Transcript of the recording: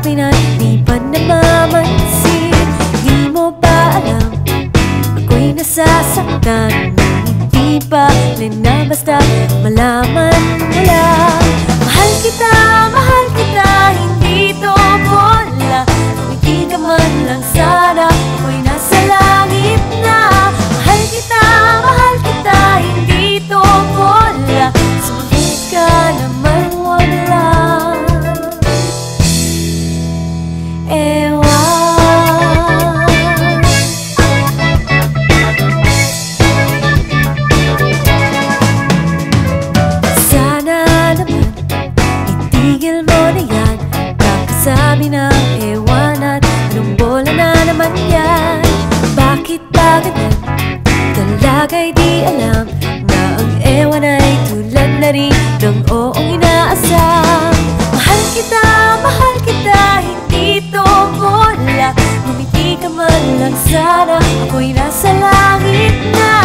sabi na di pa namamansin. Di mo ba alam, ako'y nasasaktan nang hindi pa rin na basta malaman mo lang. Mahal kita, hindi to bola. Kung hindi ka man lang sana, ako'y nasa langit na. Mahal kita, hindi to bola. Sumagot ka naman wala. Sabi ng ewan at anong bola na naman yan? Bakit ba ganyan? Talaga'y di alam na ang ewan ay tulad na rin ng oong inaasam. Mahal kita, hindi to bola. Ngumiti ka man lang sana, ako'y nasa langit na.